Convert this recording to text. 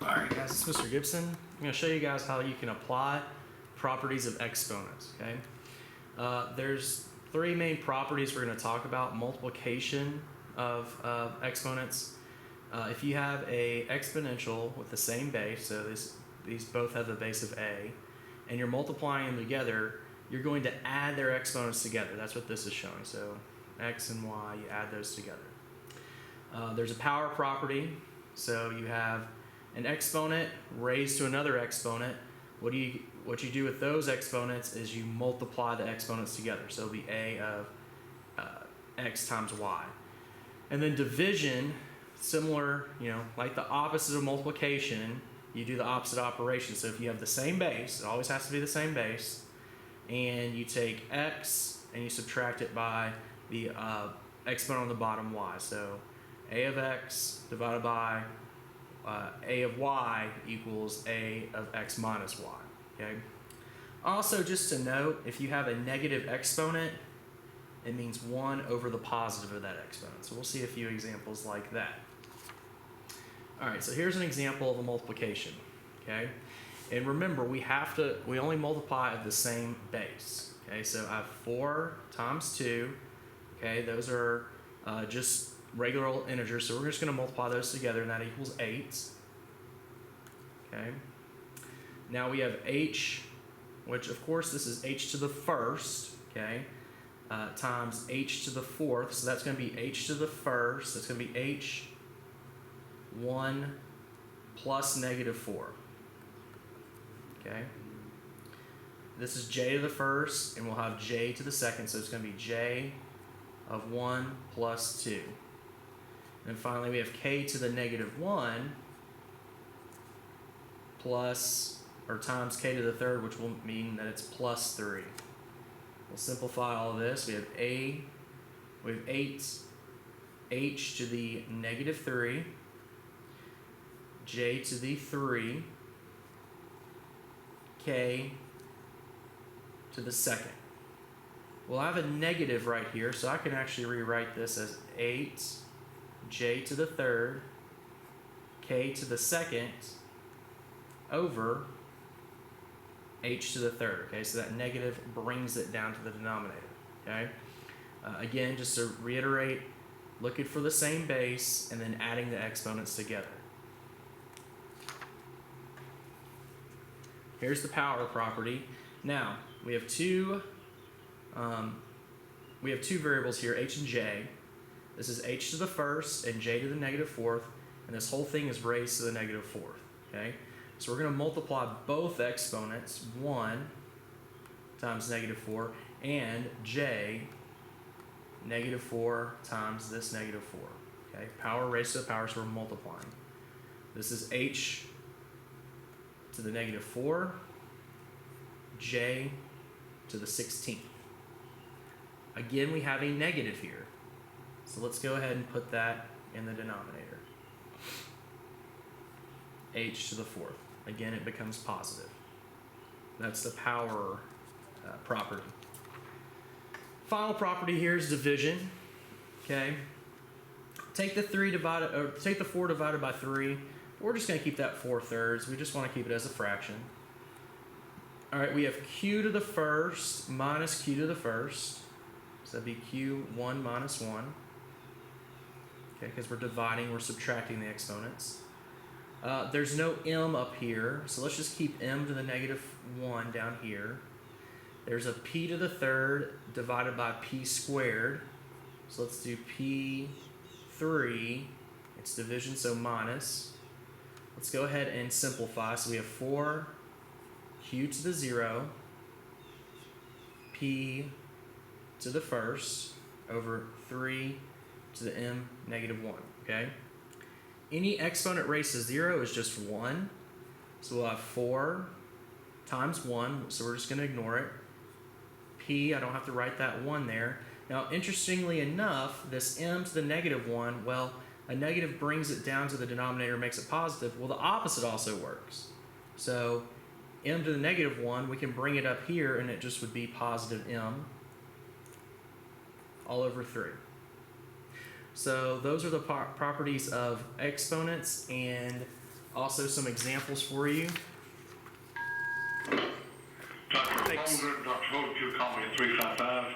Alright guys, it's Mr. Gibson. I'm going to show you guys how you can apply properties of exponents, okay? There's three main properties we're going to talk about. Multiplication of exponents. If you have a exponential with the same base, so these both have the base of a, and you're multiplying them together, you're going to add their exponents together. That's what this is showing. So x and y, you add those together. There's a power property. So you have an exponent raised to another exponent. What you do with those exponents is you multiply the exponents together. So it'll be a of x times y. And then division, similar, like the opposite of multiplication, you do the opposite operation. So if you have the same base, it always has to be the same base, and you take x and you subtract it by the exponent on the bottom, y. So a of x divided by a of y equals a of x minus y. Okay. Also, just to note, if you have a negative exponent, it means 1 over the positive of that exponent. So we'll see a few examples like that. All right, so here's an example of a multiplication. Okay, and remember, we only multiply of the same base. Okay, so I have 4 times 2. Okay, those are just regular old integers, so we're just going to multiply those together, and that equals 8. Okay. Now we have h, which of course this is h to the first, okay, times h to the fourth, so that's going to be h to the first, that's going to be h 1 plus negative 4. Okay. This is j to the first, and we'll have j to the second, so it's going to be j of 1 plus 2. And finally, we have k to the negative 1 plus, or times k to the third, which will mean that it's plus 3. We'll simplify all of this. We have 8 h to the negative 3, j to the 3, k to the second. Well, I have a negative right here, so I can actually rewrite this as 8 j to the third, k to the second, over h to the third. Okay, so that negative brings it down to the denominator. Okay, again, just to reiterate, looking for the same base and then adding the exponents together. Here's the power property. Now we have two variables here, h and j. This is h to the first and j to the negative fourth, and this whole thing is raised to the negative fourth. Okay, so we're going to multiply both exponents, 1 times negative 4, and j, negative 4 times this negative 4. Okay, power raised to the power, so we're multiplying. This is h to the negative 4, j to the 16th. Again, we have a negative here. So let's go ahead and put that in the denominator. H to the fourth. Again, it becomes positive. That's the power property. Final property here is division. Okay. Take the 4 divided by 3. We're just going to keep that 4/3. We just want to keep it as a fraction. All right, we have q to the first minus q to the first. So that'd be q1 minus 1. Okay, because we're dividing, we're subtracting the exponents. There's no m up here, so let's just keep m to the negative 1 down here. There's a p to the third divided by p squared. So let's do p3. It's division, so minus. Let's go ahead and simplify. So we have 4 q to the 0, p to the first, over 3 to the m negative 1. Okay? Any exponent raised to 0 is just 1. So we'll have 4 times 1, so we're just going to ignore it. P, I don't have to write that 1 there. Now, interestingly enough, this m to the negative 1, well, a negative brings it down to the denominator, makes it positive. Well, the opposite also works. So m to the negative 1, we can bring it up here, and it just would be positive m all over 3. So those are the properties of exponents and Also some examples for you. Dr. Thanks. Holder, Dr. Holder, you call me at 355.